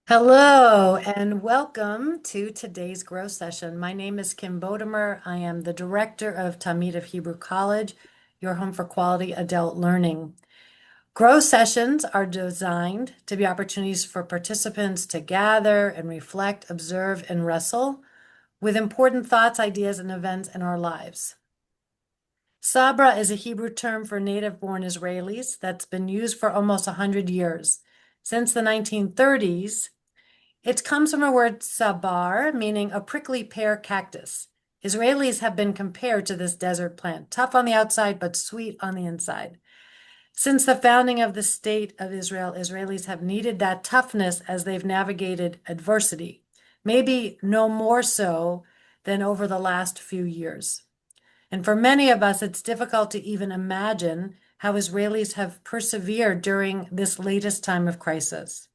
Hello and welcome to today's Grow Session. My name is Kim Bodemer. I am the director of Talmid of Hebrew College, your home for quality adult learning. Grow Sessions are designed to be opportunities for participants to gather and reflect, observe, and wrestle with important thoughts, ideas, and events in our lives. Sabra is a Hebrew term for native-born Israelis that's been used for almost 100 years. Since the 1930s, it comes from a word sabar, meaning a prickly pear cactus. Israelis have been compared to this desert plant, tough on the outside but sweet on the inside. Since the founding of the State of Israel, Israelis have needed that toughness as they've navigated adversity, maybe no more so than over the last few years. And for many of us, it's difficult to even imagine how Israelis have persevered during this latest time of crisis.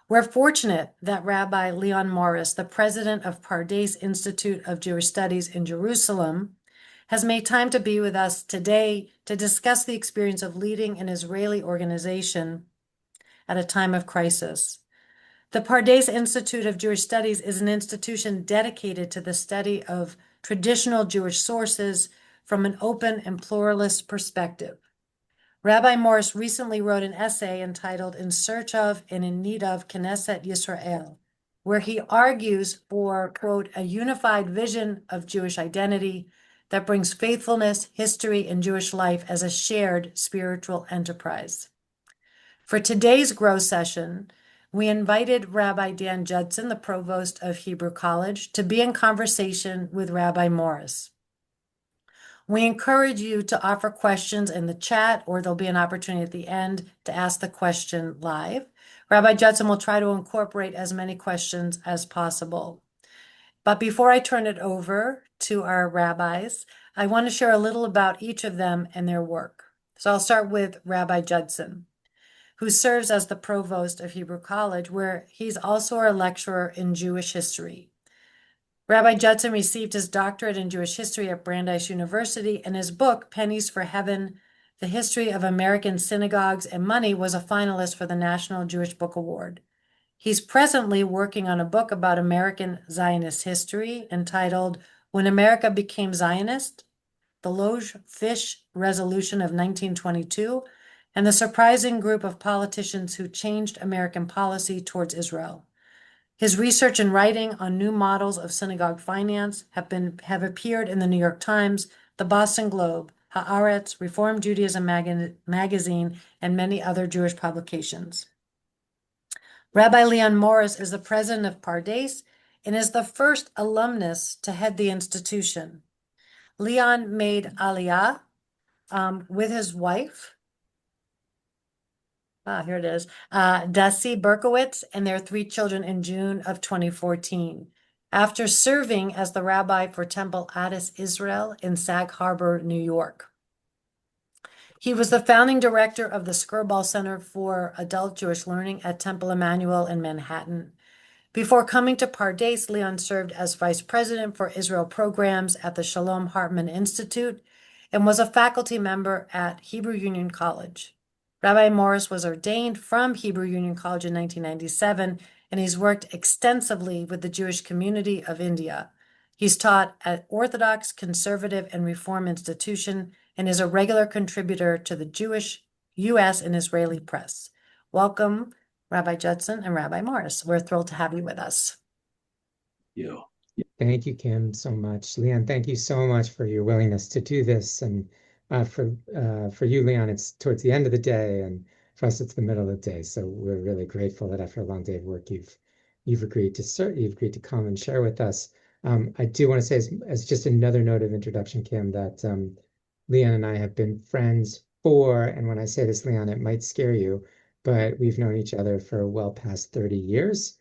We're fortunate that Rabbi Leon Morris, the president of Pardes Institute of Jewish Studies in Jerusalem, has made time to be with us today to discuss the experience of leading an Israeli organization at a time of crisis. The Pardes Institute of Jewish Studies is an institution dedicated to the study of traditional Jewish sources from an open and pluralist perspective. Rabbi Morris recently wrote an essay entitled In Search of and in Need of Knesset Yisrael, where he argues for, quote, a unified vision of Jewish identity that brings faithfulness, history, and Jewish life as a shared spiritual enterprise. For today's Grow Session, we invited Rabbi Dan Judson, the Provost of Hebrew College, to be in conversation with Rabbi Morris. We encourage you to offer questions in the chat, or there'll be an opportunity at the end to ask the question live. Rabbi Judson will try to incorporate as many questions as possible. But before I turn it over to our rabbis, I want to share a little about each of them and their work. So I'll start with Rabbi Judson, who serves as the Provost of Hebrew College, where he's also a lecturer in Jewish history. Rabbi Judson received his doctorate in Jewish history at Brandeis University, and his book, Pennies for Heaven, The History of American Synagogues and Money, was a finalist for the National Jewish Book Award. He's presently working on a book about American Zionist history entitled When America Became Zionist, the Loge Fish Resolution of 1922, and the Surprising Group of Politicians Who Changed American Policy Towards Israel. His research and writing on new models of synagogue finance have appeared in the New York Times, the Boston Globe, Haaretz, Reform Judaism magazine, and many other Jewish publications. Rabbi Leon Morris is the president of Pardes and is the first alumnus to head the institution. Leon made aliyah with his wife. Here it is. Dasi Berkowitz and their 3 children in June of 2014. After serving as the rabbi for Temple Emanu-El Israel in Sag Harbor, New York. He was the founding director of the Skirball Center for Adult Jewish Learning at Temple Emanu-El in Manhattan. Before coming to Pardes, Leon served as vice president for Israel programs at the Shalom Hartman Institute and was a faculty member at Hebrew Union College. Rabbi Morris was ordained from Hebrew Union College in 1997, and he's worked extensively with the Jewish community of India. He's taught at Orthodox, Conservative, and Reform Institution and is a regular contributor to the Jewish, U.S., and Israeli press. Welcome, Rabbi Judson and Rabbi Morris. We're thrilled to have you with us. You. Thank you, Kim, so much. Leon, thank you so much for your willingness to do this. And for you, Leon, it's towards the end of the day, and for us, it's the middle of the day. So we're really grateful that after a long day of work, you've agreed to come and share with us. I do want to say, as just another note of introduction, Kim, that Leon and I have been friends and when I say this, Leon, it might scare you, but we've known each other for well past 30 years,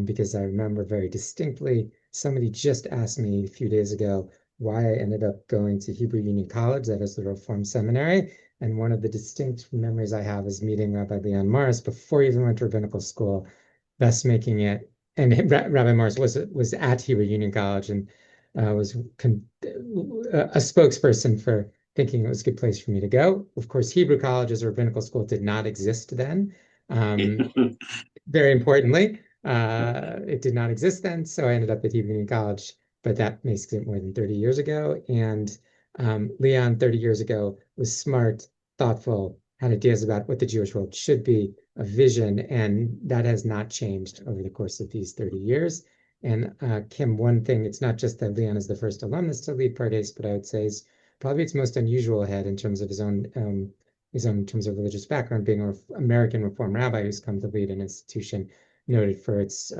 because I remember very distinctly somebody just asked me a few days ago why I ended up going to Hebrew Union College, that is the Reform Seminary. And one of the distinct memories I have is meeting Rabbi Leon Morris before he even went to rabbinical school, thus making it. And Rabbi Morris was at Hebrew Union College and was a spokesperson for thinking it was a good place for me to go. Of course, Hebrew College as a rabbinical school did not exist then. very importantly, it did not exist then. So I ended up at Hebrew College, but that makes it more than 30 years ago. And Leon, 30 years ago, was smart, thoughtful, had ideas about what the Jewish world should be, a vision, and that has not changed over the course of these 30 years. And Kim, one thing, it's not just that Leon is the first alumnus to lead Pardes, but I would say is probably its most unusual head in terms of his own terms of religious background, being an American Reform rabbi who's come to lead an institution noted for its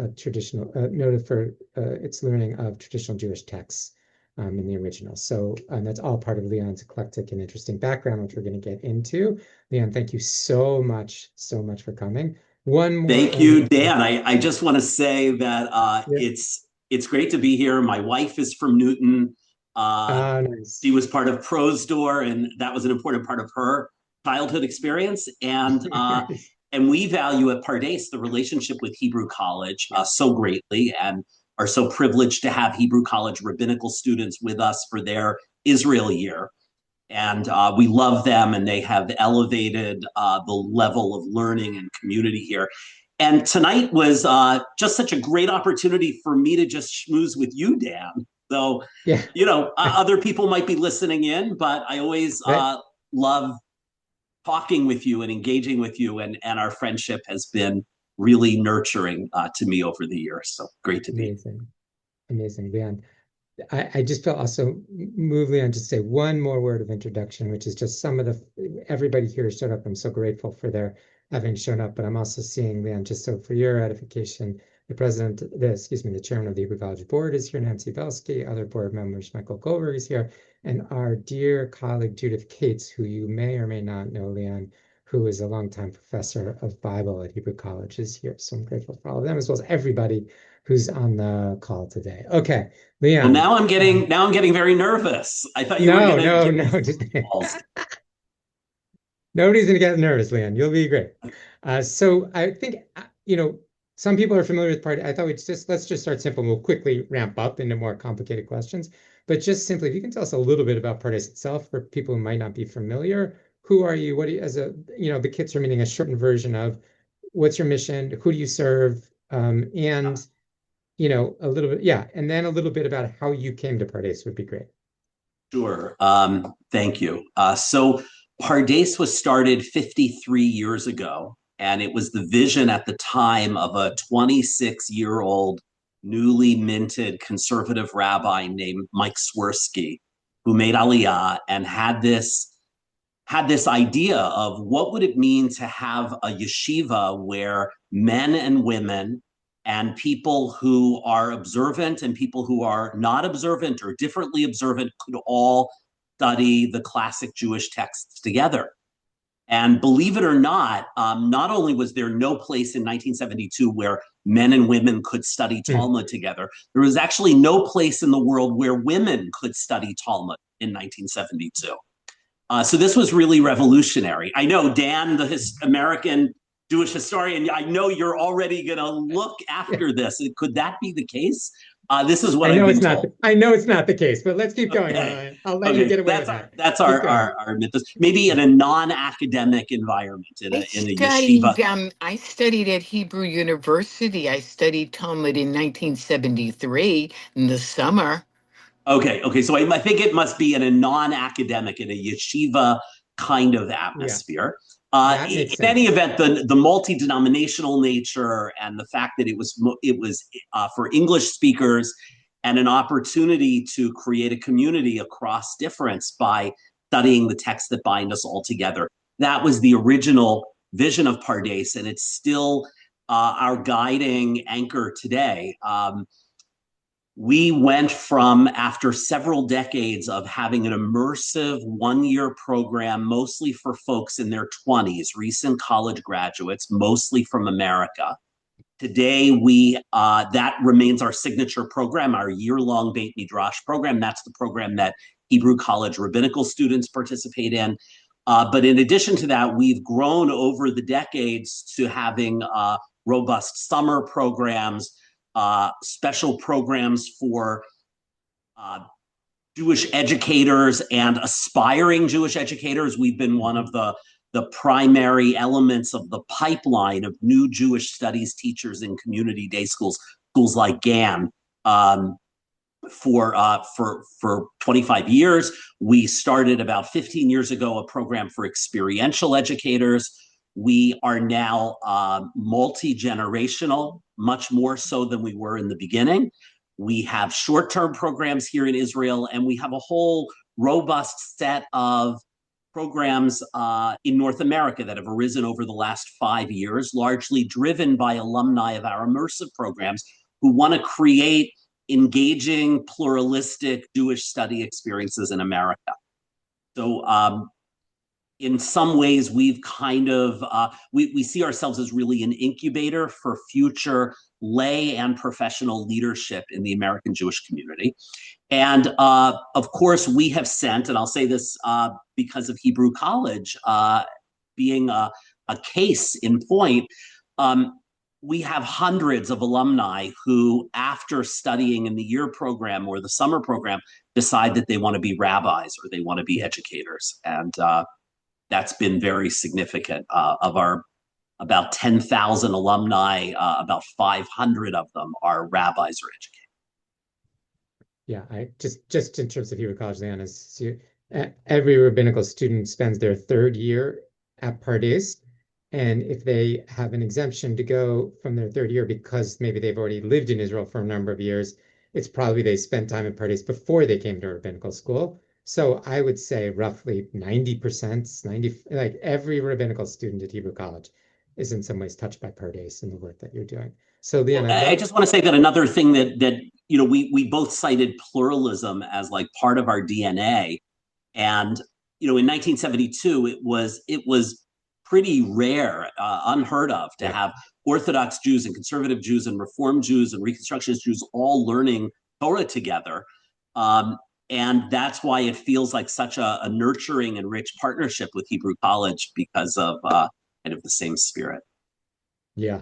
its learning of traditional Jewish texts in the original. So that's all part of Leon's eclectic and interesting background, which we're going to get into. Leon, thank you so much for coming. One more. Thank you, Dan. I just want to say that yeah. it's great to be here. My wife is from Newton. Nice. She was part of Pro's Door, and that was an important part of her childhood experience. And we value at Pardes the relationship with Hebrew College so greatly, and are so privileged to have Hebrew College rabbinical students with us for their Israel year. And we love them, and they have elevated the level of learning and community here. And tonight was just such a great opportunity for me to just schmooze with you, Dan. So, yeah. Other people might be listening in, but I always love talking with you and engaging with you, and our friendship has been really nurturing to me over the years. So great to be. Amazing, Leon. I just felt also moved, Leon, to say one more word of introduction, which is just everybody here showed up. I'm so grateful for their having shown up, but I'm also seeing, Leon, just so for your edification, the chairman of the Hebrew College Board is here, Nancy Belsky, other board members, Michael Goldberg is here, and our dear colleague, Judith Cates, who you may or may not know, Leon, who is a longtime professor of Bible at Hebrew College, is here. So I'm grateful for all of them, as well as everybody who's on the call today. Okay, Leon. Well, now I'm getting very nervous. I thought you were going to Nobody's going to get nervous, Leon. You'll be great. So I think, some people are familiar with Pardes. I thought let's just start simple. We'll quickly ramp up into more complicated questions. But just simply, if you can tell us a little bit about Pardes itself for people who might not be familiar. Who are you? What do you, the kits are meaning a shortened version of what's your mission? Who do you serve? And a little bit, and then a little bit about how you came to Pardes would be great. Sure. Thank you. So Pardes was started 53 years ago, and it was the vision at the time of a 26-year-old newly minted conservative rabbi named Mike Swirsky, who made aliyah and had this idea of what would it mean to have a yeshiva where men and women and people who are observant and people who are not observant or differently observant could all study the classic Jewish texts together. And believe it or not only was there no place in 1972 where men and women could study Talmud together, there was actually no place in the world where women could study Talmud in 1972. So this was really revolutionary. I know, Dan, the American Jewish historian, I know you're already going to look after this. Could that be the case? This is what I've been told. I know it's not the case, but let's keep going. Okay. I'll let you get away with that. That's our myth. Maybe in a non-academic environment, in a yeshiva. I studied at Hebrew University. I studied Talmud in 1973 in the summer. Okay. So I think it must be in a non-academic, in a yeshiva kind of atmosphere. In any event, the multi-denominational nature and the fact that it was for English speakers and an opportunity to create a community across difference by studying the texts that bind us all together. That was the original vision of Pardes, and it's still our guiding anchor today. We went from, after several decades of having an immersive one-year program, mostly for folks in their 20s, recent college graduates, mostly from America. Today, that remains our signature program, our year-long Beit Midrash program. That's the program that Hebrew College rabbinical students participate in. But in addition to that, we've grown over the decades to having robust summer programs, special programs for Jewish educators and aspiring Jewish educators. We've been one of the the primary elements of the pipeline of new Jewish studies teachers in community day schools, schools like GAN, for 25 years. We started about 15 years ago a program for experiential educators. We are now multi-generational, much more so than we were in the beginning. We have short-term programs here in Israel, and we have a whole robust set of programs in North America that have arisen over the last 5 years, largely driven by alumni of our immersive programs who want to create engaging, pluralistic Jewish study experiences in America. So in some ways, we've kind of, we see ourselves as really an incubator for future lay and professional leadership in the American Jewish community. And of course, we have sent, and I'll say this because of Hebrew College being a case in point, we have hundreds of alumni who, after studying in the year program or the summer program, decide that they want to be rabbis or they want to be educators. And that's been very significant. Of our about 10,000 alumni, about 500 of them are rabbis or educators. Yeah, I just in terms of Hebrew College, Leon, is every rabbinical student spends their third year at Pardes, and if they have an exemption to go from their third year because maybe they've already lived in Israel for a number of years, it's probably they spent time at Pardes before they came to rabbinical school. So I would say roughly 90%, like every rabbinical student at Hebrew College is in some ways touched by Pardes and the work that you're doing. So Leon, I just want to say that another thing that you know, we both cited pluralism as like part of our DNA, and you know, in 1972 it was pretty rare, unheard of, to have Orthodox Jews and conservative Jews and Reform Jews and Reconstructionist Jews all learning Torah together. And that's why it feels like such a nurturing and rich partnership with Hebrew College, because of kind of the same spirit. Yeah,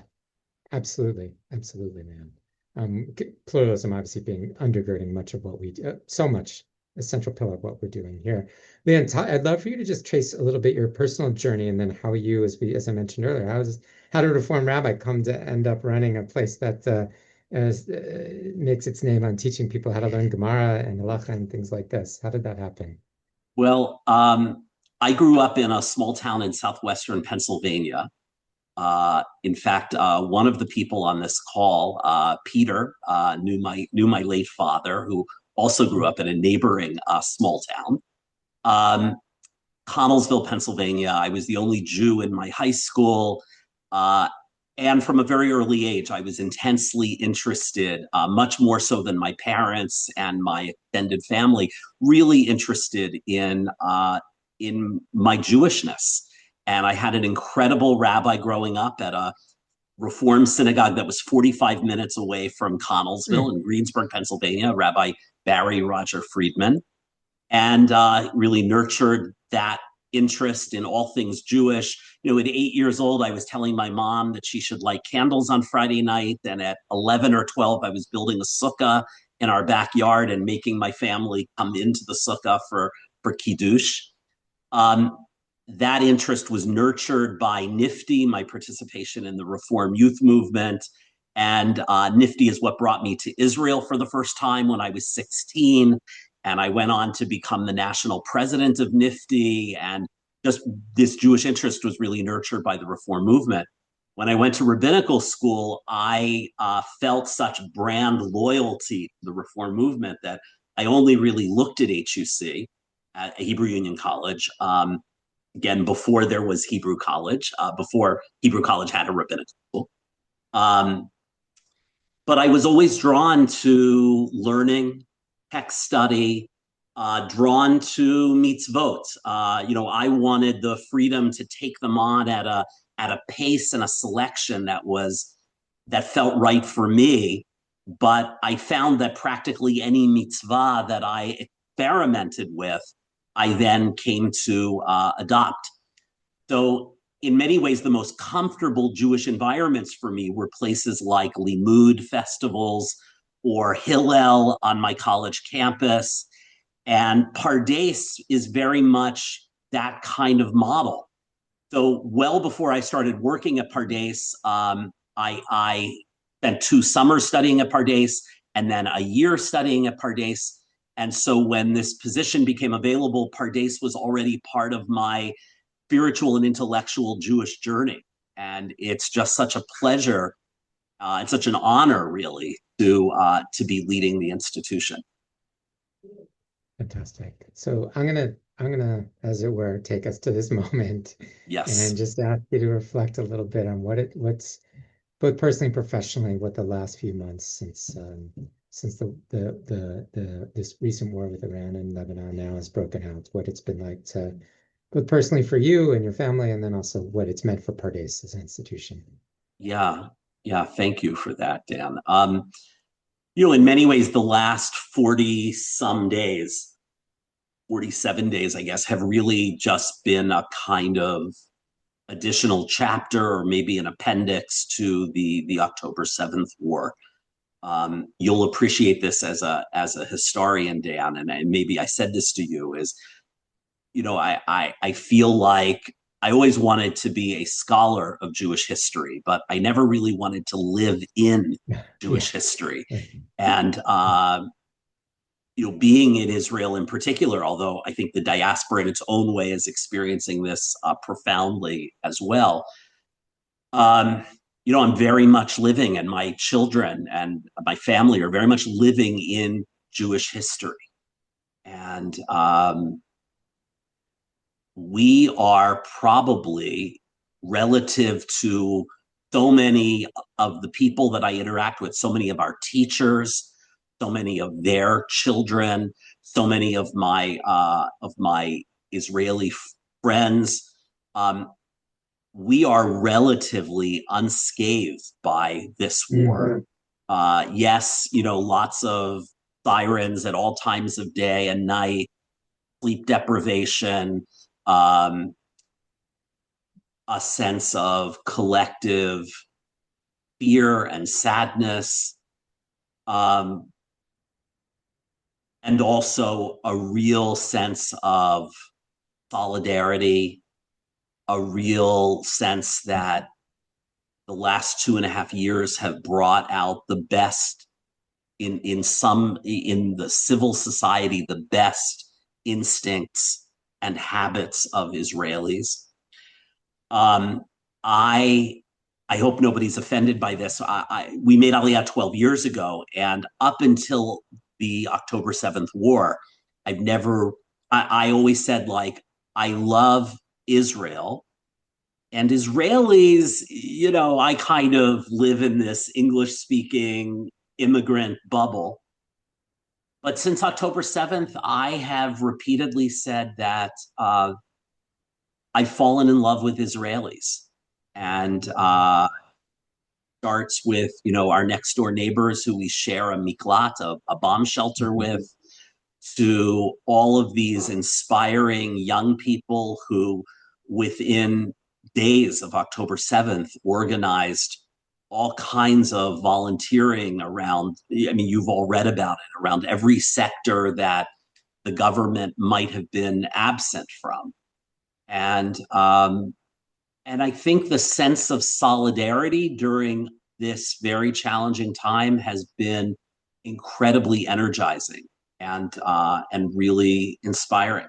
absolutely. Absolutely, man. Pluralism obviously being undergirding much of what we do, so much a central pillar of what we're doing here. Leon, I'd love for you to just trace a little bit your personal journey, and then how you, as I mentioned earlier, how did a Reform rabbi come to end up running a place that makes its name on teaching people how to learn Gemara and Halacha and things like this? How did that happen? Well, I grew up in a small town in southwestern Pennsylvania. In fact, one of the people on this call, Peter, knew my late father, who also grew up in a neighboring small town. Connellsville, Pennsylvania. I was the only Jew in my high school. And from a very early age, I was intensely interested, much more so than my parents and my extended family, really interested in my Jewishness. And I had an incredible rabbi growing up at a Reform synagogue that was 45 minutes away from Connellsville in Greensburg, Pennsylvania, Rabbi Barry Roger Friedman, and really nurtured that interest in all things Jewish. You know, at 8 years old, I was telling my mom that she should light candles on Friday night. And at 11 or 12, I was building a sukkah in our backyard and making my family come into the sukkah for Kiddush. That interest was nurtured by NIFTY, my participation in the Reform Youth Movement. And NIFTY is what brought me to Israel for the first time when I was 16. And I went on to become the national president of NIFTY. And just this Jewish interest was really nurtured by the Reform movement. When I went to rabbinical school, I felt such brand loyalty to the Reform movement that I only really looked at HUC, at Hebrew Union College, again, before there was Hebrew College, before Hebrew College had a rabbinical school. But I was always drawn to learning, text study, drawn to mitzvot. You know, I wanted the freedom to take them on at a pace and a selection that felt right for me. But I found that practically any mitzvah that I experimented with, I then came to adopt. So in many ways, the most comfortable Jewish environments for me were places like Limud festivals or Hillel on my college campus. And Pardes is very much that kind of model. So well before I started working at Pardes, I spent 2 summers studying at Pardes and then a year studying at Pardes. And so when this position became available, Pardes was already part of my spiritual and intellectual Jewish journey. And it's just such a pleasure and such an honor, really, to be leading the institution. Fantastic. So I'm gonna, as it were, take us to this moment. Yes. And just ask you to reflect a little bit on what's both personally and professionally, what the last few months since this recent war with Iran and Lebanon now has broken out, what it's been like to both personally for you and your family, and then also what it's meant for Pardes as an institution. Yeah. Thank you for that, Dan. In many ways, the last 40 some days, 47 days, I guess, have really just been a kind of additional chapter or maybe an appendix to the October 7th war. You'll appreciate this as a historian, Dan, and maybe I said this to you, is, I feel like I always wanted to be a scholar of Jewish history, but I never really wanted to live in Jewish history. And, being in Israel in particular, although I think the diaspora in its own way is experiencing this profoundly as well, I'm very much living, and my children and my family are very much living in Jewish history. And we are probably, relative to so many of the people that I interact with, so many of our teachers, so many of their children, so many of my Israeli friends, we are relatively unscathed by this war. Yes, lots of sirens at all times of day and night, sleep deprivation, a sense of collective fear and sadness, and also a real sense of solidarity, a real sense that the last 2.5 years have brought out the best in the civil society, the best instincts and habits of Israelis. I hope nobody's offended by this. We made aliyah 12 years ago, and up until the October 7th war, I always said, like, I love Israel, and Israelis, I kind of live in this English-speaking immigrant bubble. But since October 7th, I have repeatedly said that I've fallen in love with Israelis. And starts with, our next door neighbors who we share a miklat, a bomb shelter with, to all of these inspiring young people who, within days of October 7th, organized all kinds of volunteering around, you've all read about it, around every sector that the government might have been absent from. And I think the sense of solidarity during this very challenging time has been incredibly energizing and really inspiring.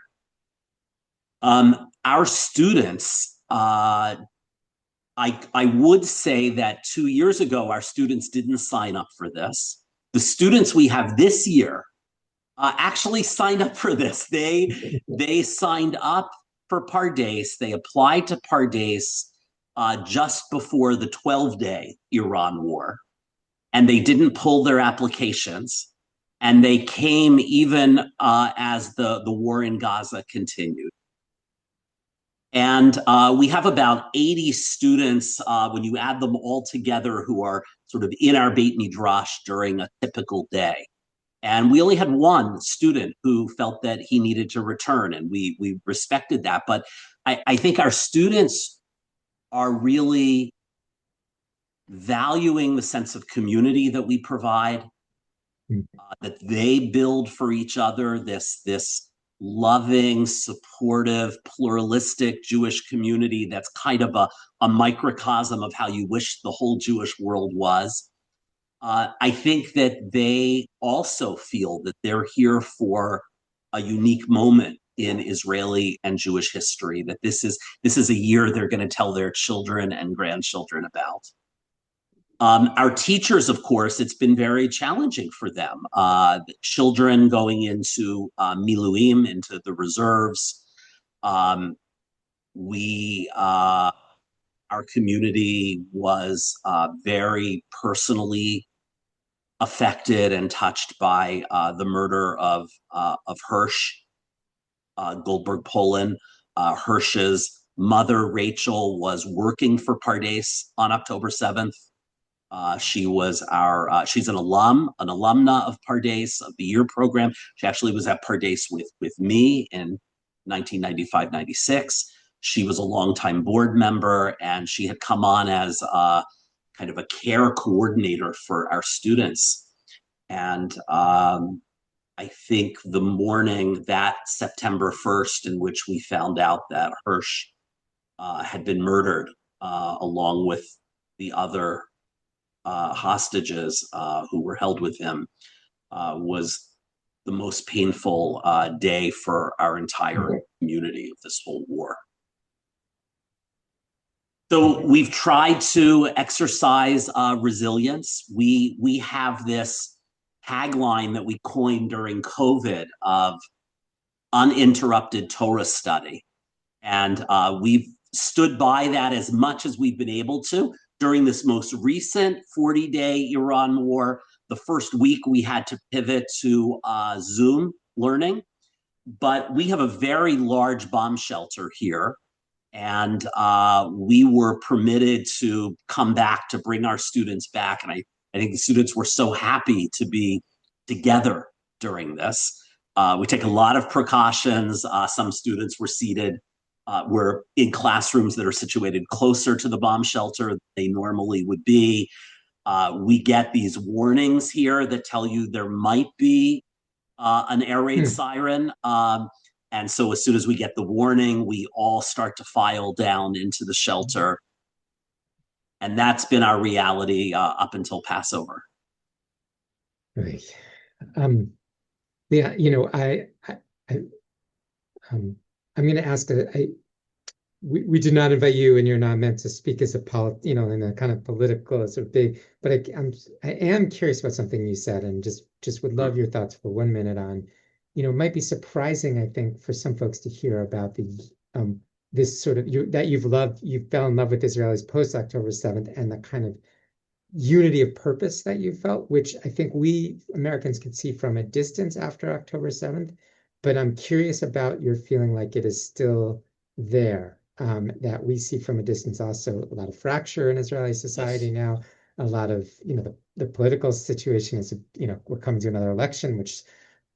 Our students, I would say that 2 years ago, our students didn't sign up for this. The students we have this year actually signed up for this. They signed up for Pardes. They applied to Pardes just before the 12-day Iran war, and they didn't pull their applications. And they came even as the war in Gaza continued. And we have about 80 students, when you add them all together, who are sort of in our Beit Midrash during a typical day. And we only had one student who felt that he needed to return, and we respected that. But I think our students are really valuing the sense of community that we provide, that they build for each other, this loving, supportive, pluralistic Jewish community that's kind of a microcosm of how you wish the whole Jewish world was. I think that they also feel that they're here for a unique moment in Israeli and Jewish history, that this is a year they're going to tell their children and grandchildren about. Our teachers, of course, it's been very challenging for them. The children going into miluim, into the reserves. Our community was very personally affected and touched by the murder of Hirsch Goldberg Poland. Hirsch's mother, Rachel, was working for Pardes on October 7th. She's an alumna of Pardes, of the year program. She actually was at Pardes with me in 1995-96. She was a longtime board member, and she had come on as kind of a care coordinator for our students. And I think the morning that September 1st, in which we found out that Hirsch had been murdered, along with the other hostages who were held with him, was the most painful day for our entire community of this whole war. So we've tried to exercise resilience. We have this tagline that we coined during COVID of uninterrupted Torah study. And we've stood by that as much as we've been able to. During this most recent 40-day Iran war, the first week we had to pivot to Zoom learning. But we have a very large bomb shelter here. And we were permitted to come back to bring our students back. And I think the students were so happy to be together during this. We take a lot of precautions. Some students were in classrooms that are situated closer to the bomb shelter than they normally would be. We get these warnings here that tell you there might be an air raid siren. And so as soon as we get the warning, we all start to file down into the shelter. And that's been our reality up until Passover. Right. Yeah, you know, I'm going to ask, we did not invite you, and you're not meant to speak as in a kind of political sort of big, but I am curious about something you said, and just would love your thoughts for 1 minute on, it might be surprising, I think, for some folks to hear about this sort of that you fell in love with Israelis post October 7th, and the kind of unity of purpose that you felt, which I think we Americans could see from a distance after October 7th. But I'm curious about your feeling like it is still there, that we see from a distance also a lot of fracture in Israeli society now, a lot of, the political situation is, we're coming to another election, which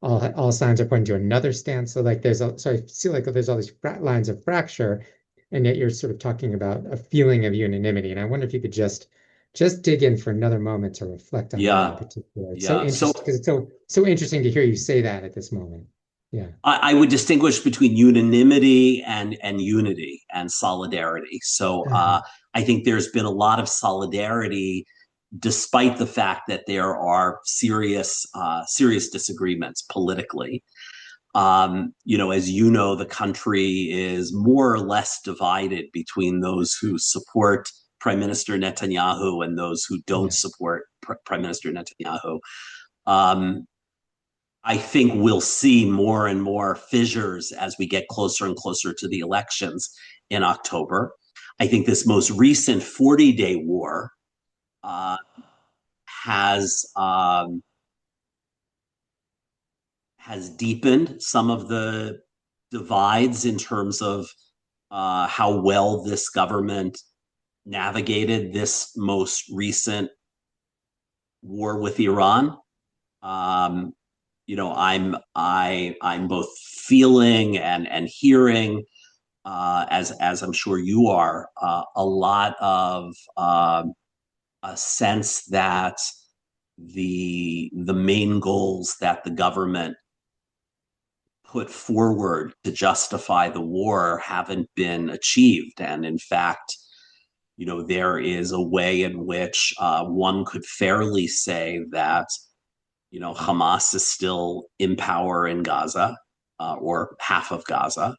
all signs are pointing to another stance. So like so I feel like there's all these lines of fracture, and yet you're sort of talking about a feeling of unanimity. And I wonder if you could just dig in for another moment to reflect on that in particular. It's so interesting because it's so interesting to hear you say that at this moment. Yeah, I would distinguish between unanimity and unity and solidarity. So I think there's been a lot of solidarity, despite the fact that there are serious disagreements politically. As the country is more or less divided between those who support Prime Minister Netanyahu and those who don't support Prime Minister Netanyahu. I think we'll see more and more fissures as we get closer and closer to the elections in October. I think this most recent 40-day war has deepened some of the divides in terms of how well this government navigated this most recent war with Iran. I'm both feeling and hearing, as I'm sure you are, a lot of a sense that the main goals that the government put forward to justify the war haven't been achieved. And in fact, there is a way in which one could fairly say that, Hamas is still in power in Gaza, or half of Gaza,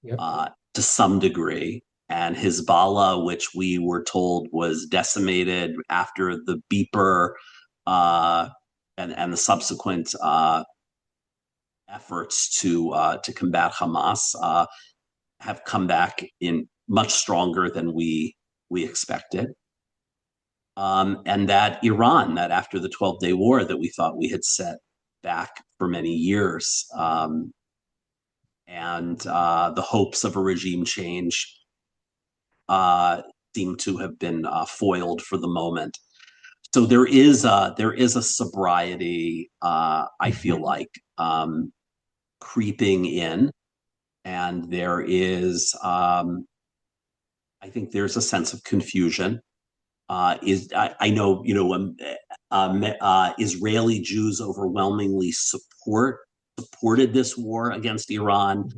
Yep. To some degree. And Hezbollah, which we were told was decimated after the beeper and the subsequent efforts to combat Hamas, have come back in much stronger than we expected. And that Iran, that after the 12-day war that we thought we had set back for many years, and the hopes of a regime change seem to have been foiled for the moment. So there is a sobriety, I feel like, creeping in, and there is, I think there's a sense of confusion. I know, Israeli Jews overwhelmingly supported this war against Iran.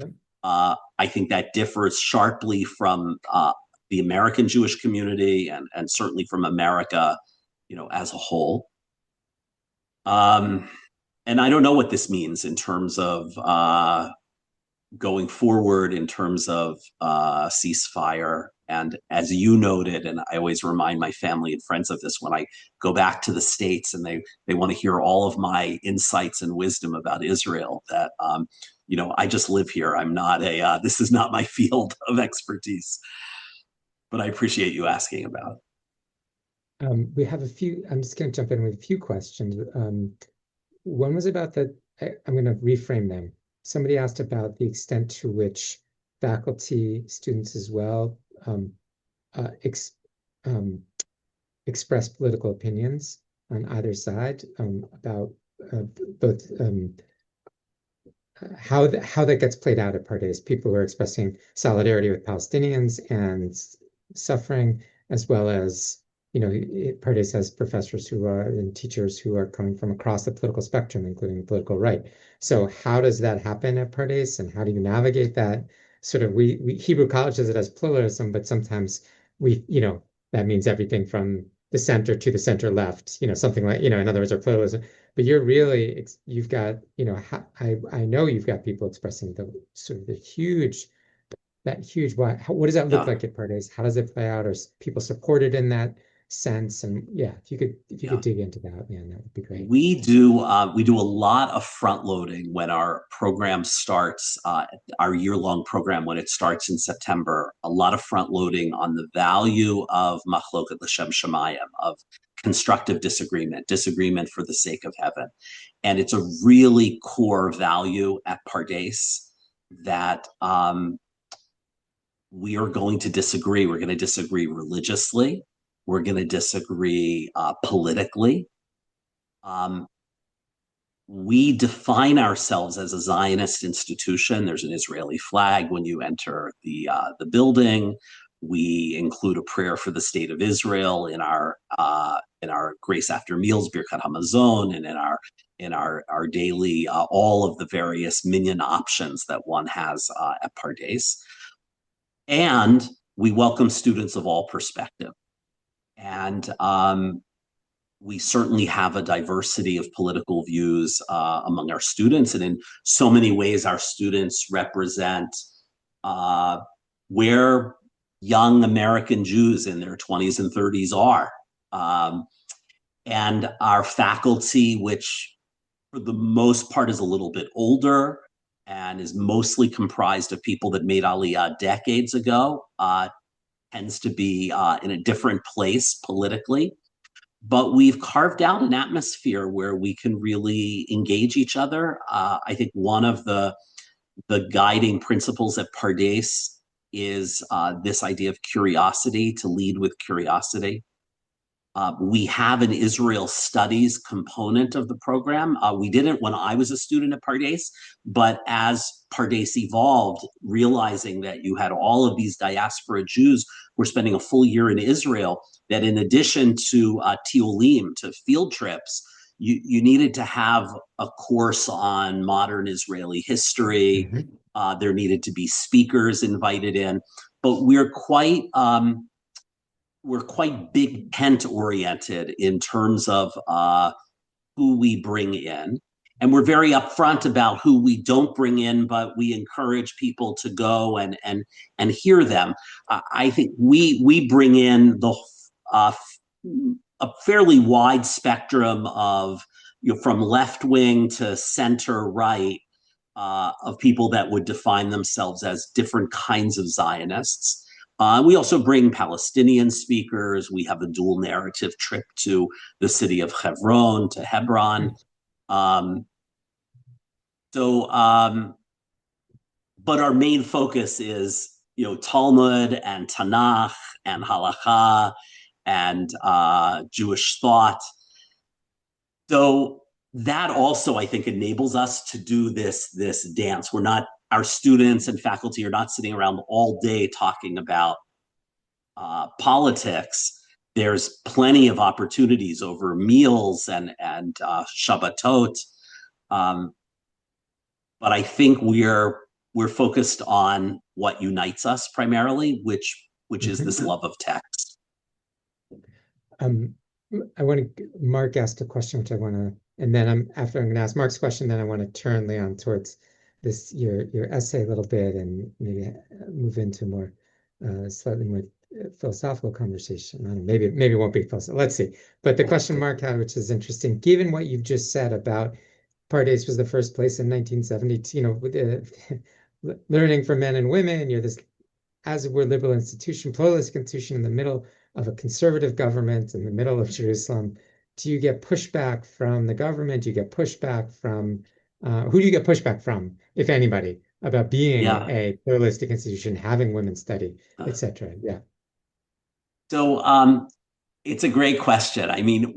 I think that differs sharply from the American Jewish community and certainly from America, as a whole. And I don't know what this means in terms of going forward, in terms of ceasefire. And as you noted, and I always remind my family and friends of this when I go back to the States and they want to hear all of my insights and wisdom about Israel, that, I just live here. I'm not this is not my field of expertise, but I appreciate you asking about it. We have a few, I'm just going to jump in with a few questions. One was about I'm going to reframe them. Somebody asked about the extent to which faculty, students as well, express political opinions on either side, about both how that gets played out at Pardes. People who are expressing solidarity with Palestinians and suffering, as well as, Pardes has professors and teachers who are coming from across the political spectrum, including the political right. So how does that happen at Pardes, and how do you navigate that? Sort of, we Hebrew College does it as pluralism, but sometimes that means everything from the center to the center left, something like, in other words, our pluralism. But you've got, I know you've got people expressing the sort of what does that look like at Pardes? How does it play out? Are people supported in that sense? And if you could dig into that, man, that would be great. We do a lot of front loading when our program starts, our year-long program, when it starts in September. A lot of front loading on the value of machloket l'shem shamayim, of constructive disagreement for the sake of heaven. And it's a really core value at Pardes that we are going to disagree. We're going to disagree religiously. We're going to disagree politically. We define ourselves as a Zionist institution. There's an Israeli flag when you enter the building. We include a prayer for the state of Israel in our Grace After Meals, Birkat Hamazon, and in our daily all of the various minyan options that one has at Pardes. And we welcome students of all perspective. And we certainly have a diversity of political views among our students. And in so many ways, our students represent where young American Jews in their 20s and 30s are. And our faculty, which for the most part is a little bit older and is mostly comprised of people that made aliyah decades ago, tends to be in a different place politically. But we've carved out an atmosphere where we can really engage each other. I think one of the guiding principles at Pardes is this idea of curiosity, to lead with curiosity. We have an Israel studies component of the program. We didn't when I was a student at Pardes, but as Pardes evolved, realizing that you had all of these diaspora Jews who were spending a full year in Israel, that in addition to tiulim, to field trips, you needed to have a course on modern Israeli history. There needed to be speakers invited in, but we're quite big tent oriented in terms of who we bring in. And we're very upfront about who we don't bring in, but we encourage people to go and hear them. I think we bring in a fairly wide spectrum of, from left wing to center right, of people that would define themselves as different kinds of Zionists. We also bring Palestinian speakers. We have a dual narrative trip to the city of Hebron, to Hebron. But our main focus is, Talmud and Tanakh and Halakha and Jewish thought. So that also, I think, enables us to do this dance. Our students and faculty are not sitting around all day talking about politics. There's plenty of opportunities over meals and Shabbatot. But I think we're focused on what unites us primarily, which is this love of text. Mark asked a question, which I want to, and then after I'm going to ask Mark's question, then I want to turn, Leon, towards your essay a little bit and maybe move into more slightly more philosophical conversation. I don't know, maybe it won't be philosophical. Let's see. But the question Mark had, which is interesting, given what you've just said about Pardes was the first place in 1970, learning for men and women, you're this, as we're liberal institution, pluralist institution in the middle of a conservative government in the middle of Jerusalem. Do you get pushback from the government? Do you get pushback from, who do you get pushback from, if anybody, about being a pluralistic institution, having women study, etc.? Yeah. So it's a great question. I mean,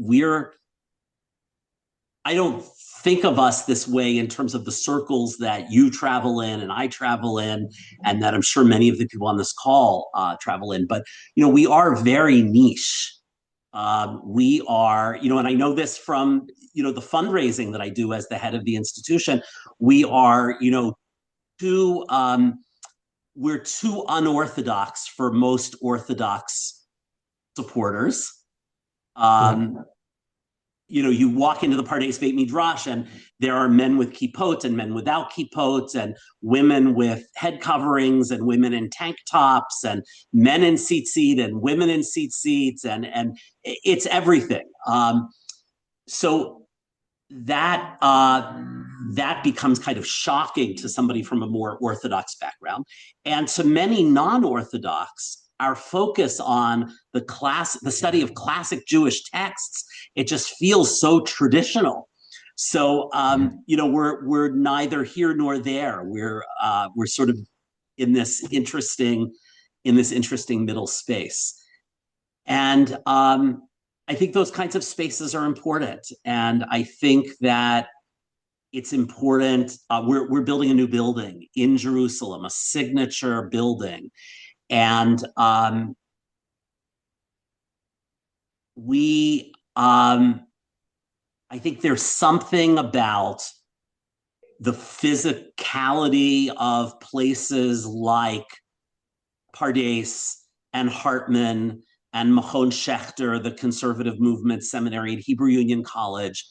I don't think of us this way in terms of the circles that you travel in and I travel in, and that I'm sure many of the people on this call travel in. But, we are very niche. We are, and I know this from, the fundraising that I do as the head of the institution. We are, we're too unorthodox for most Orthodox supporters. You walk into the Pardes Beit Midrash and there are men with kippot and men without kippot, and women with head coverings and women in tank tops and men in tzitzit and women in tzitzit, and it's everything. So that becomes kind of shocking to somebody from a more Orthodox background, and to many non-Orthodox. Our focus on the study of classic Jewish texts, it just feels so traditional. So we're neither here nor there. We're sort of in this interesting middle space, and I think those kinds of spaces are important. And I think that it's important. We're building a new building in Jerusalem, a signature building. And I think there's something about the physicality of places like Pardes and Hartman and Machon Shechter, the conservative movement seminary at Hebrew Union College.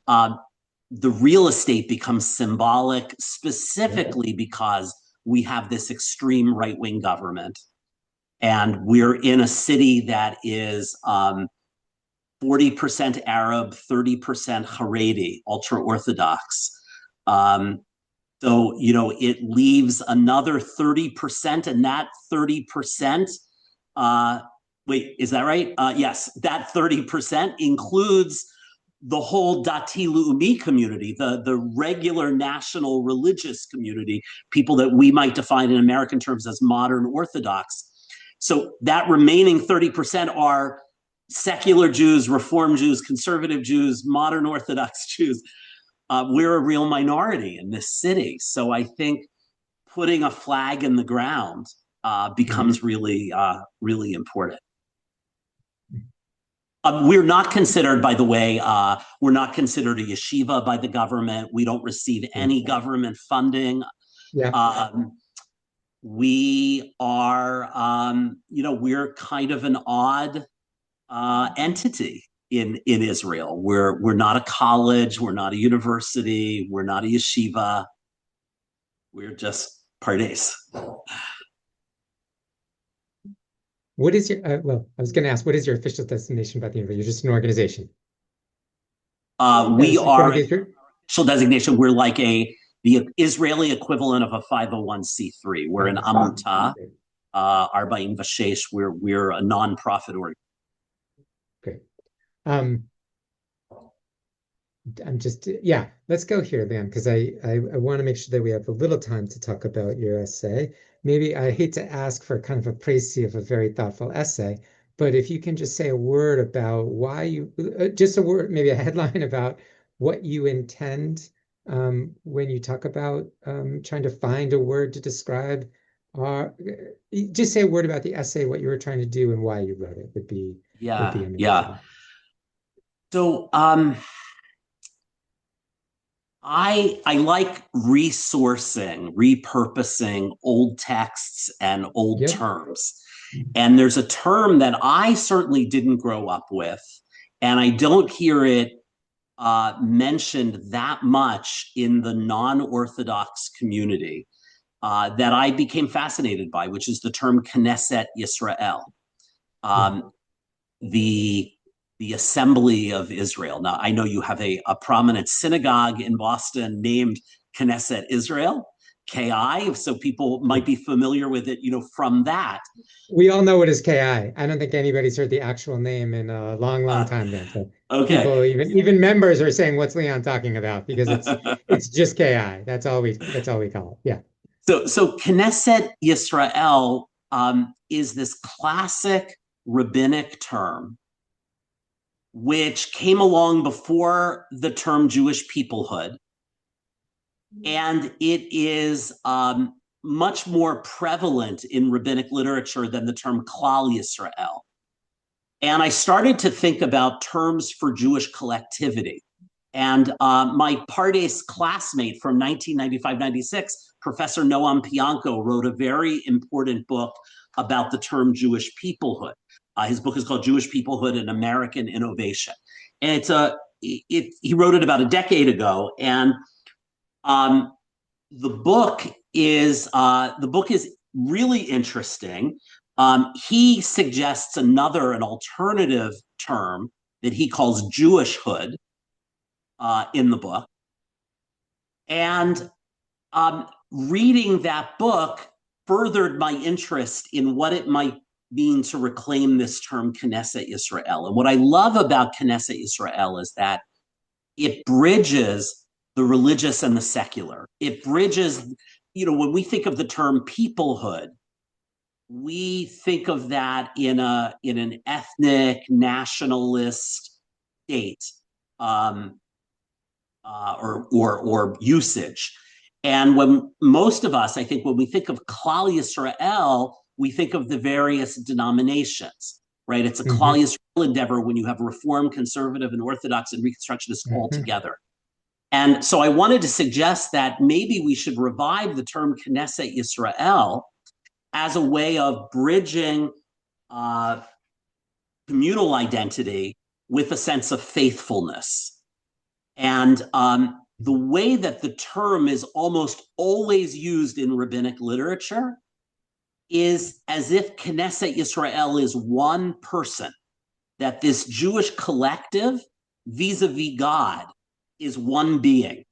The real estate becomes symbolic, specifically because we have this extreme right-wing government, and we're in a city that is 40% Arab, 30% Haredi, ultra-Orthodox. So, it leaves another 30%, and that 30%, wait, is that right? Yes, that 30% includes the whole Dati Leumi community, the regular national religious community, people that we might define in American terms as modern Orthodox. So that remaining 30% are secular Jews, Reform Jews, conservative Jews, modern Orthodox Jews. We're a real minority in this city. So I think putting a flag in the ground becomes really, really important. We're not considered, by the way, we're not considered a yeshiva by the government. We don't receive any government funding. Yeah. We are, we're kind of an odd entity in Israel. We're not a college. We're not a university. We're not a yeshiva. We're just Pardes. What is your, well, I was going to ask, what is your official designation about the university? You're just an organization. We are official designation. We're like the Israeli equivalent of a 501c3. We're an amuta, Arba'in Vashesh. We're a nonprofit organization. Great. Let's go here, Leon, because I want to make sure that we have a little time to talk about your essay. Maybe I hate to ask for kind of a précis of a very thoughtful essay, but if you can just say a word about why you, just a word, maybe a headline about what you intend when you talk about trying to find a word to describe, just say a word about the essay, what you were trying to do and why you wrote it would be amazing. Yeah. So I like resourcing, repurposing old texts and old terms. And there's a term that I certainly didn't grow up with, and I don't hear it mentioned that much in the non-Orthodox community that I became fascinated by, which is the term Knesset Yisrael, the Assembly of Israel. Now, I know you have a prominent synagogue in Boston named Knesset Israel, KI, so people might be familiar with it, from that. We all know it as KI. I don't think anybody's heard the actual name in a long time now. So people, even members are saying, "What's Leon talking about?" Because it's just KI. That's all we call it. Yeah. So Knesset Yisrael is this classic rabbinic term which came along before the term Jewish peoplehood. And it is much more prevalent in rabbinic literature than the term Klal Yisrael. And I started to think about terms for Jewish collectivity. And my Pardes classmate from 1995-96, Professor Noam Pianko, wrote a very important book about the term Jewish peoplehood. His book is called Jewish Peoplehood and American Innovation. And he wrote it about a decade ago. And the book is really interesting. He suggests an alternative term that he calls Jewishhood in the book. And reading that book furthered my interest in what it might mean to reclaim this term Knesset Yisrael. And what I love about Knesset Yisrael is that it bridges the religious and the secular. It bridges, when we think of the term peoplehood, we think of that in an ethnic nationalist state or usage. And when most of us, I think, when we think of Klal Yisrael, we think of the various denominations, right? It's a Klal Yisrael endeavor when you have Reform, Conservative, and Orthodox and Reconstructionists all together. And so I wanted to suggest that maybe we should revive the term Knesset Yisrael as a way of bridging communal identity with a sense of faithfulness. And the way that the term is almost always used in rabbinic literature is as if Knesset Yisrael is one person, that this Jewish collective vis-a-vis God is one being,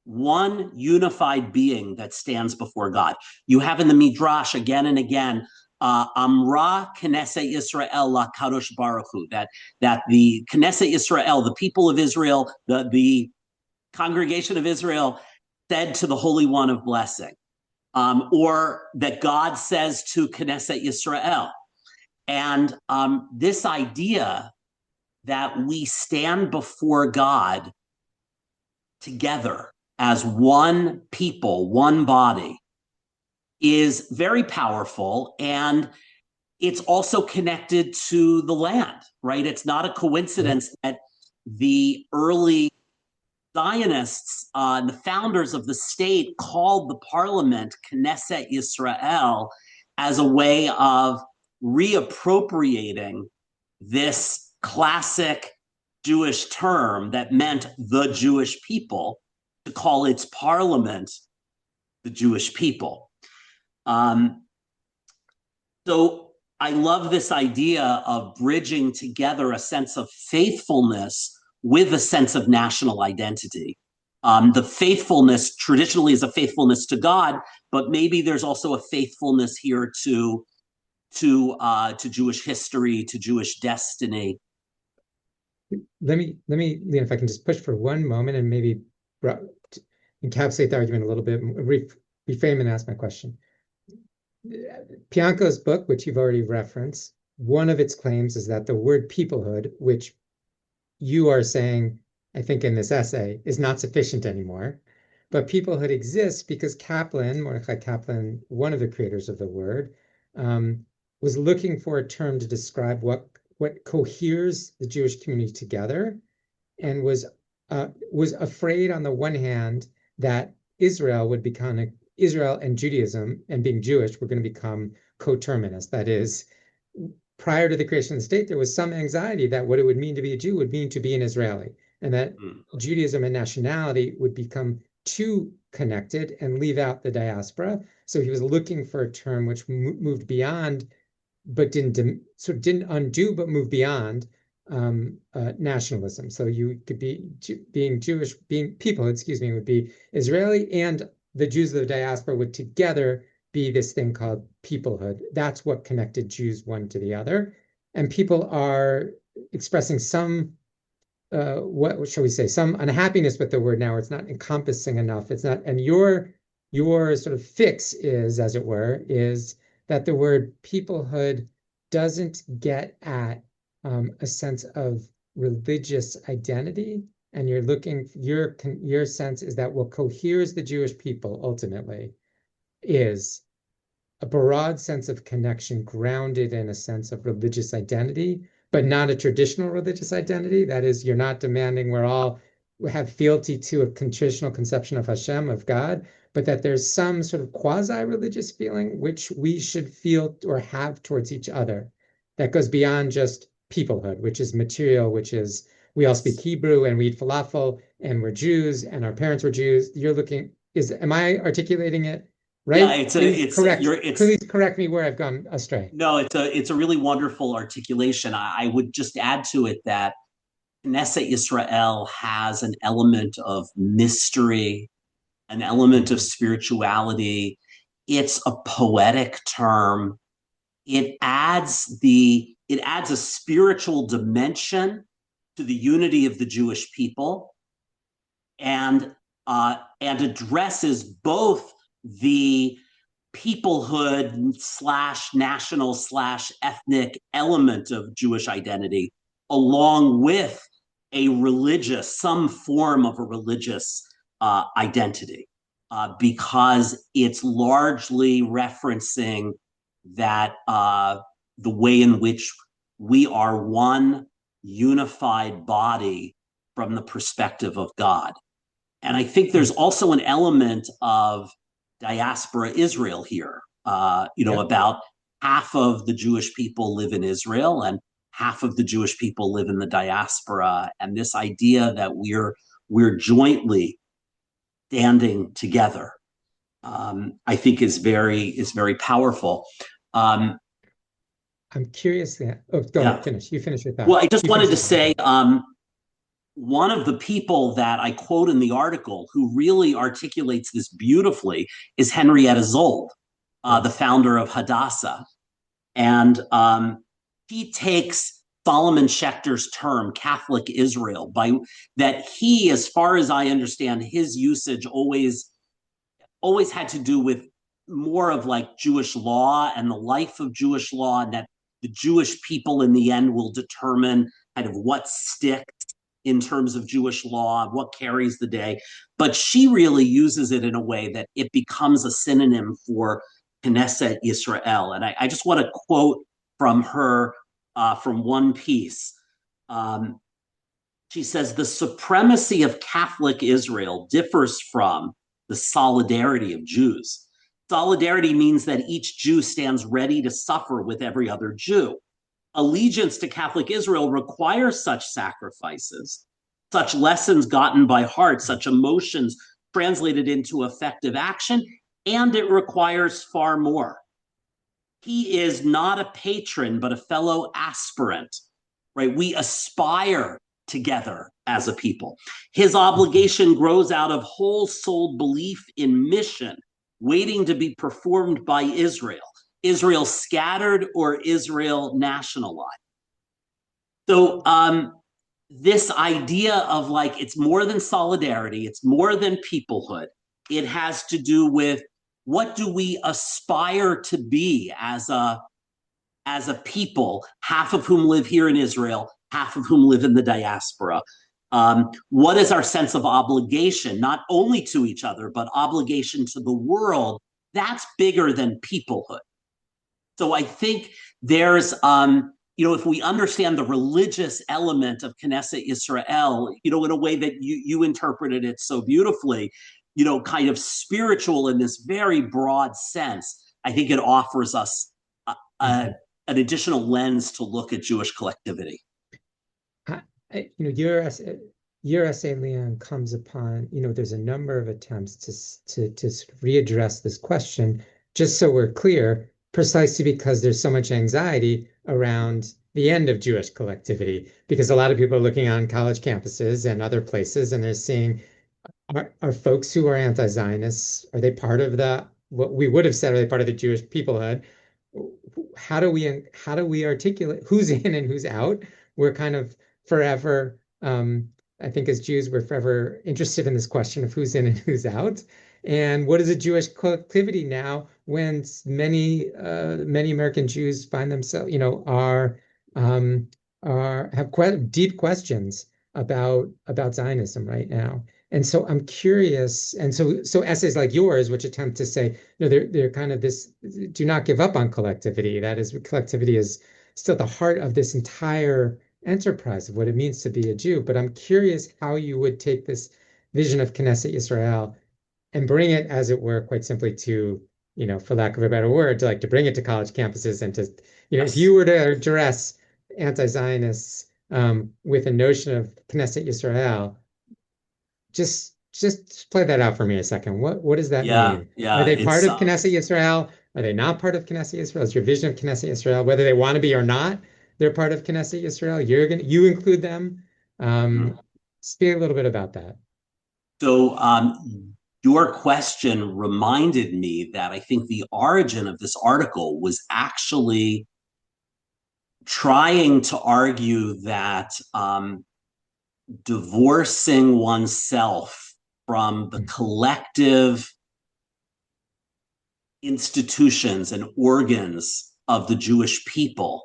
one unified being that stands before God. You have in the Midrash again and again, Amra Knesset Yisrael la Kadosh Baruch Hu, that the Knesset Yisrael, the people of Israel, the congregation of Israel said to the Holy One of Blessing. Or that God says to Knesset Yisrael. And this idea that we stand before God together as one people, one body, is very powerful. And it's also connected to the land, right? It's not a coincidence that the early Zionists, the founders of the state, called the parliament Knesset Yisrael as a way of reappropriating this classic Jewish term that meant the Jewish people, to call its parliament the Jewish people. So I love this idea of bridging together a sense of faithfulness with a sense of national identity. The faithfulness traditionally is a faithfulness to God, but maybe there's also a faithfulness here to Jewish history, to Jewish destiny. Let me, Leon, if I can just push for one moment and maybe encapsulate the argument a little bit, reframe and ask my question. Pianko's book, which you've already referenced, one of its claims is that the word peoplehood, which you are saying, I think in this essay, is not sufficient anymore. But peoplehood exists because Kaplan, Mordechai Kaplan, one of the creators of the word, was looking for a term to describe what coheres the Jewish community together, and was afraid on the one hand that Israel and Judaism and being Jewish were going to become coterminous. That is, prior to the creation of the state, there was some anxiety that what it would mean to be a Jew would mean to be an Israeli, and that Judaism and nationality would become too connected and leave out the diaspora. So he was looking for a term which moved beyond, but didn't undo, but moved beyond nationalism. So you could be being Jewish, being people, would be Israeli, and the Jews of the diaspora would together be this thing called peoplehood. That's what connected Jews one to the other. And people are expressing some, what shall we say, some unhappiness with the word now, where it's not encompassing enough. It's not, and your sort of fix is, as it were, is that the word peoplehood doesn't get at a sense of religious identity. And you're looking, your sense is that what coheres the Jewish people ultimately is a broad sense of connection grounded in a sense of religious identity, but not a traditional religious identity. That is, you're not demanding we're all have fealty to a traditional conception of Hashem, of God, but that there's some sort of quasi-religious feeling which we should feel or have towards each other that goes beyond just peoplehood, which is material, which is we all speak Hebrew and we eat falafel and we're Jews and our parents were Jews. You're looking, am I articulating it right? Yeah, please correct me where I've gone astray. No, it's a really wonderful articulation. I would just add to it that Knesset Yisrael has an element of mystery, an element of spirituality. It's a poetic term. It adds a spiritual dimension to the unity of the Jewish people, and addresses both the peoplehood / national / ethnic element of Jewish identity, along with some form of a religious identity, because it's largely referencing that the way in which we are one unified body from the perspective of God. And I think there's also an element of diaspora Israel here. About half of the Jewish people live in Israel and half of the Jewish people live in the diaspora. And this idea that we're jointly standing together, I think is very powerful. I'm curious that, go ahead, finish. You finish your thought. Well, I just wanted to say, one of the people that I quote in the article who really articulates this beautifully is Henrietta Zold, the founder of Hadassah. And he takes Solomon Schechter's term, Catholic Israel, that he, as far as I understand, his usage always had to do with more of like Jewish law and the life of Jewish law, and that the Jewish people in the end will determine kind of what sticks in terms of Jewish law, what carries the day. But she really uses it in a way that it becomes a synonym for Knesset Yisrael. And I just want to quote from her, from one piece. She says, the supremacy of Catholic Israel differs from the solidarity of Jews. Solidarity means that each Jew stands ready to suffer with every other Jew. Allegiance to Catholic Israel requires such sacrifices, such lessons gotten by heart, such emotions translated into effective action, and it requires far more. He is not a patron, but a fellow aspirant, right? We aspire together as a people. His obligation grows out of whole-souled belief in mission, waiting to be performed by Israel. Israel scattered or Israel nationalized. So this idea of like, it's more than solidarity, it's more than peoplehood. It has to do with what do we aspire to be as a people, half of whom live here in Israel, half of whom live in the diaspora. What is our sense of obligation, not only to each other, but obligation to the world? That's bigger than peoplehood. So I think there's, if we understand the religious element of Knesset Yisrael, in a way that you interpreted it so beautifully, kind of spiritual in this very broad sense, I think it offers us an additional lens to look at Jewish collectivity. Your essay, Leon, comes upon, there's a number of attempts to readdress this question, just so we're clear, precisely because there's so much anxiety around the end of Jewish collectivity, because a lot of people are looking on college campuses and other places, and they're seeing, are folks who are anti-Zionists, are they part of what we would have said, are they part of the Jewish peoplehood? How do we articulate who's in and who's out? We're kind of forever, I think as Jews, we're forever interested in this question of who's in and who's out. And what is a Jewish collectivity now when many American Jews find themselves, have deep questions about Zionism right now. And so I'm curious, and so essays like yours, which attempt to say, they're kind of this, do not give up on collectivity. That is, collectivity is still the heart of this entire enterprise of what it means to be a Jew. But I'm curious how you would take this vision of Knesset Yisrael and bring it, as it were, quite simply to, for lack of a better word, to bring it to college campuses and to, if you were to address anti-Zionists with a notion of Knesset Yisrael, just play that out for me a second. What does that mean? Yeah, are they part of Knesset Yisrael? Are they not part of Knesset Yisrael? Is your vision of Knesset Yisrael, whether they want to be or not, they're part of Knesset Yisrael? You include them. Speak a little bit about that. So your question reminded me that I think the origin of this article was actually trying to argue that divorcing oneself from the collective institutions and organs of the Jewish people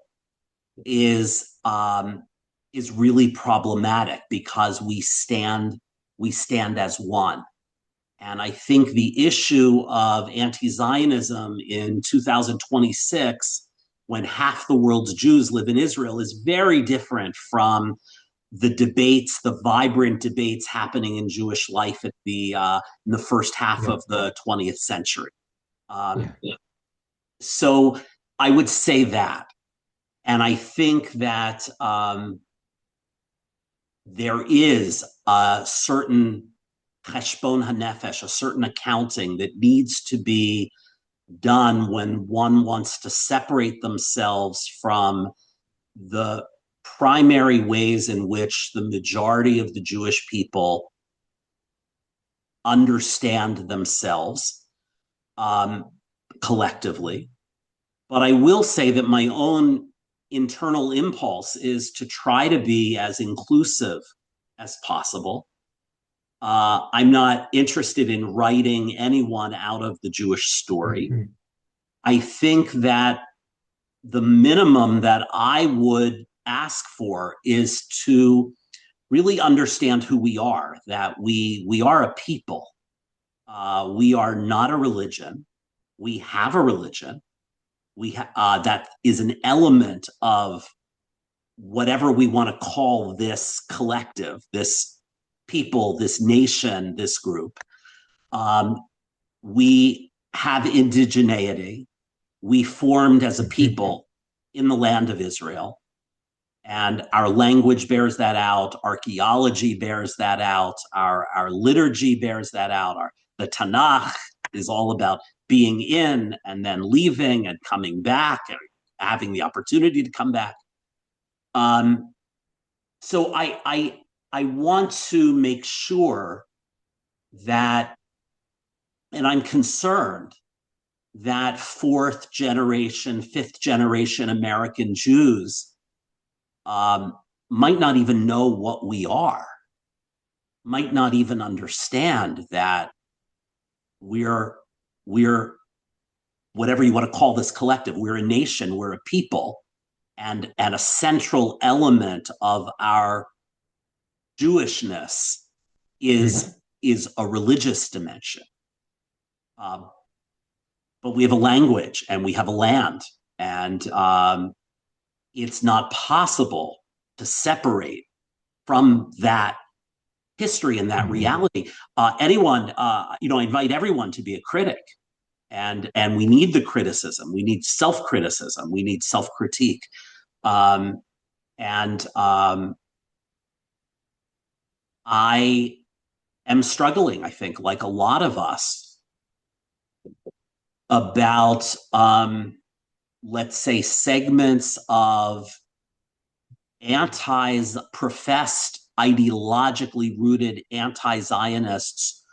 is really problematic, because we stand as one. And I think the issue of anti-Zionism in 2026, when half the world's Jews live in Israel, is very different from the debates, the vibrant debates happening in Jewish life in the first half of the 20th century. So I would say that. And I think that there is a certain cheshbon hanefesh, a certain accounting that needs to be done when one wants to separate themselves from the primary ways in which the majority of the Jewish people understand themselves collectively. But I will say that my own internal impulse is to try to be as inclusive as possible. I'm not interested in writing anyone out of the Jewish story. Mm-hmm. I think that the minimum that I would ask for is to really understand who we are, that we are a people. We are not a religion. We have a religion. that is an element of whatever we want to call this collective, this people, this nation, this group. We have indigeneity. We formed as a people in the land of Israel. And our language bears that out. Archaeology bears that out. Our liturgy bears that out. The Tanakh is all about being in and then leaving and coming back and having the opportunity to come back. So I want to make sure that, and I'm concerned that fourth generation, fifth generation American Jews might not even know what we are, might not even understand that we're whatever you want to call this collective, we're a nation, we're a people, and a central element of our Jewishness is a religious dimension. But we have a language and we have a land, and it's not possible to separate from that history and that reality. Anyone, I invite everyone to be a critic, and we need the criticism. We need self-criticism. We need self-critique. I am struggling, I think, like a lot of us, about, let's say, segments of professed, ideologically rooted anti-Zionists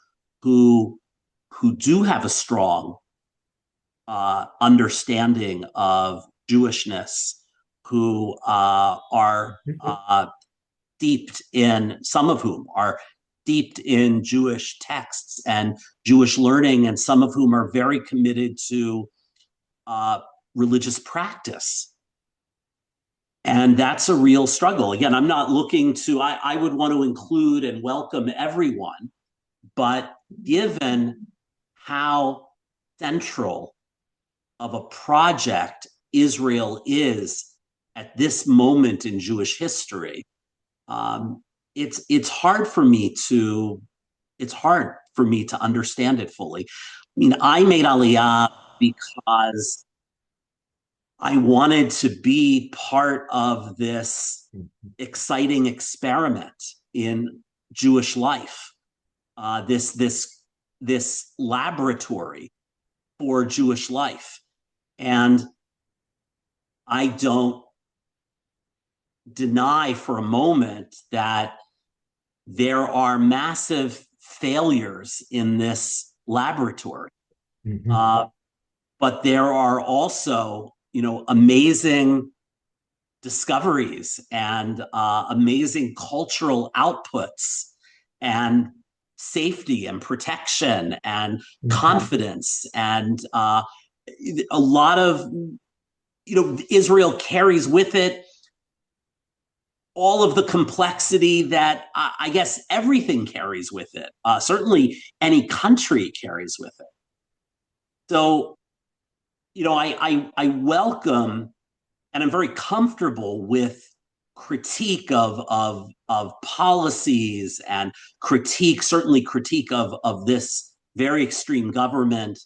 who do have a strong understanding of Jewishness, who are steeped in, some of whom are steeped in Jewish texts and Jewish learning, and some of whom are very committed to religious practice. And that's a real struggle. Again, I'm not looking to, I would want to include and welcome everyone, but given how central of a project Israel is at this moment in Jewish history, it's hard for me to understand it fully. I mean, I made aliyah because I wanted to be part of this exciting experiment in Jewish life, this laboratory for Jewish life. And I don't deny for a moment that there are massive failures in this laboratory. But there are also, amazing discoveries and amazing cultural outputs and safety and protection and confidence and a lot of, Israel carries with it all of the complexity that I guess everything carries with it. Certainly any country carries with it. So, I welcome, and I'm very comfortable with critique of policies and certainly critique of this very extreme government.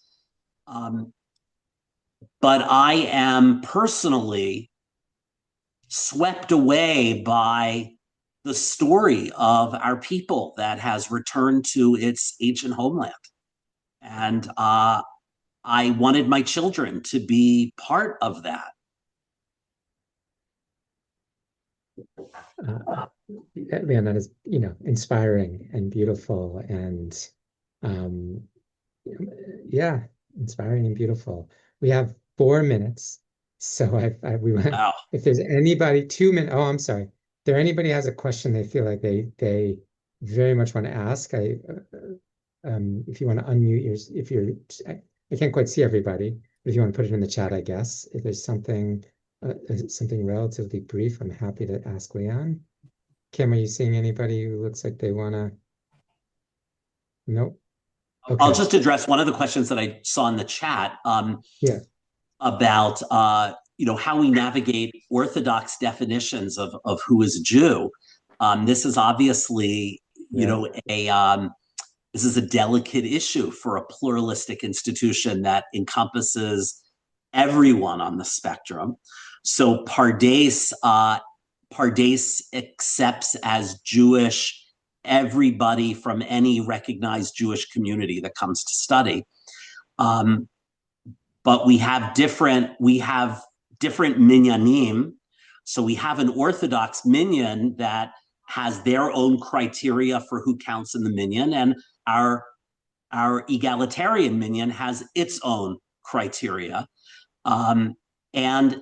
But I am personally swept away by the story of our people that has returned to its ancient homeland. And I wanted my children to be part of that. Leon, that is, inspiring and beautiful, and inspiring and beautiful. We have 4 minutes, so we went. Wow. If there's anybody, 2 minutes. Oh, I'm sorry. If there anybody has a question they feel like they very much want to ask, if you want to unmute I can't quite see everybody, but if you want to put it in the chat, I guess. If there's something relatively brief, I'm happy to ask Leon. Kim, are you seeing anybody who looks like they want to? Nope. Okay. I'll just address one of the questions that I saw in the chat. Yeah. about how we navigate Orthodox definitions of who is a Jew. This is obviously this is a delicate issue for a pluralistic institution that encompasses everyone on the spectrum. So Pardes accepts as Jewish everybody from any recognized Jewish community that comes to study. But we have different minyanim. So we have an Orthodox minyan that has their own criteria for who counts in the minyan, and our egalitarian minyan has its own criteria. And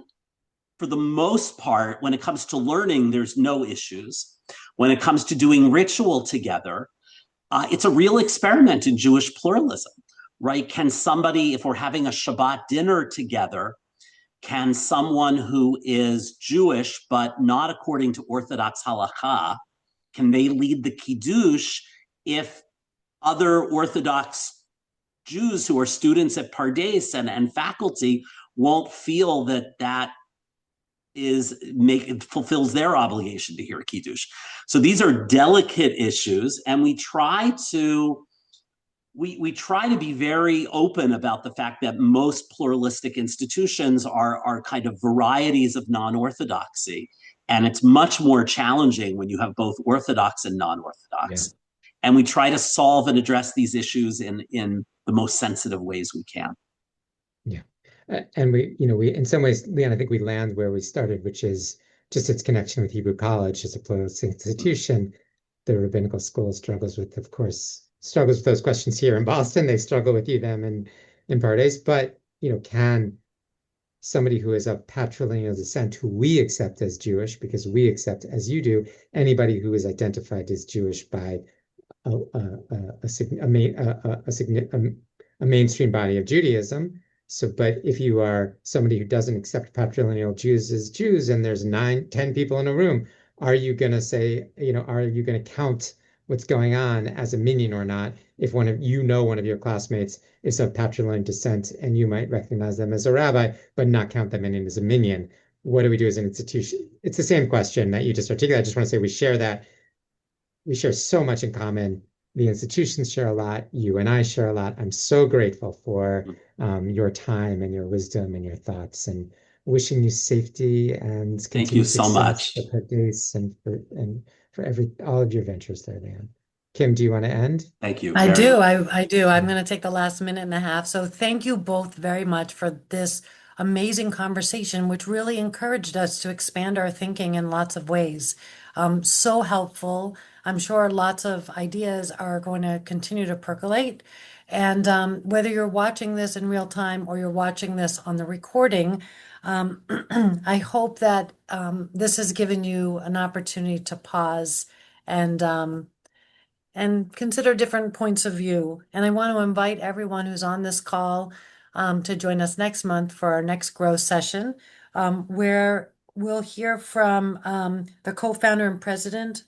for the most part, when it comes to learning, there's no issues. When it comes to doing ritual together, it's a real experiment in Jewish pluralism, right? Can somebody, if we're having a Shabbat dinner together, can someone who is Jewish but not according to Orthodox halakha, can they lead the kiddush if other Orthodox Jews who are students at Pardes and faculty won't feel that fulfills their obligation to hear kiddush? So these are delicate issues, and we try to be very open about the fact that most pluralistic institutions are kind of varieties of non-orthodoxy, and it's much more challenging when you have both Orthodox and non-Orthodox. Yeah. And we try to solve and address these issues in the most sensitive ways we can. Yeah. And we in some ways, Leon, I think we land where we started, which is just its connection with Hebrew College as a pluralistic institution. The rabbinical school struggles with those questions here in Boston. They struggle with them in Pardes. But, can somebody who is of patrilineal descent, who we accept as Jewish, because we accept, as you do, anybody who is identified as Jewish by a mainstream body of Judaism. So, but if you are somebody who doesn't accept patrilineal Jews as Jews, and there's 9-10 people in a room, are you going to say, are you going to count what's going on as a minyan or not? If one of your classmates is of patrilineal descent, and you might recognize them as a rabbi, but not count them in as a minyan, what do we do as an institution? It's the same question that you just articulated. I just want to say we share so much in common. The institutions share a lot. You and I share a lot. I'm so grateful for your time and your wisdom and your thoughts, and wishing you safety and thank you so much for Pardes and for all of your ventures there, Leon. Kim, do you want to end? Thank you. I do. I'm going to take the last minute and a half. So thank you both very much for this amazing conversation, which really encouraged us to expand our thinking in lots of ways. So helpful. I'm sure lots of ideas are going to continue to percolate. And whether you're watching this in real time or you're watching this on the recording, I hope that this has given you an opportunity to pause and consider different points of view. And I want to invite everyone who's on this call to join us next month for our next growth session, where we'll hear from the co-founder and president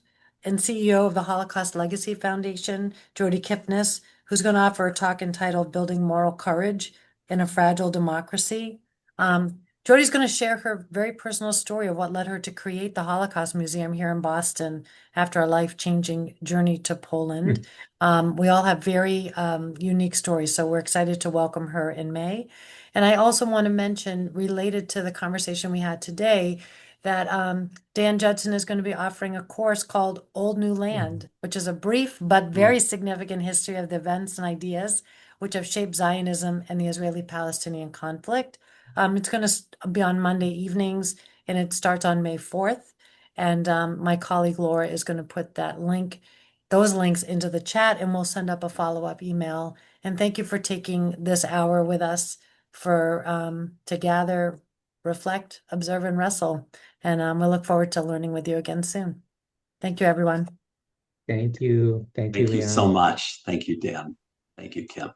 and CEO of the Holocaust Legacy Foundation, Jody Kipnis, who's going to offer a talk entitled Building Moral Courage in a Fragile Democracy. Jody's going to share her very personal story of what led her to create the Holocaust Museum here in Boston after a life-changing journey to Poland. We all have very unique stories, so we're excited to welcome her in May. And I also want to mention, related to the conversation we had today, that Dan Judson is going to be offering a course called Old New Land, which is a brief but very significant history of the events and ideas which have shaped Zionism and the Israeli-Palestinian conflict. It's going to be on Monday evenings, and it starts on May 4th. And my colleague Laura is going to put those links into the chat, and we'll send up a follow-up email. And thank you for taking this hour with us to gather, reflect, observe, and wrestle. And we look forward to learning with you again soon. Thank you, everyone. Thank you. Thank you, Leon. So much. Thank you, Dan. Thank you, Kim.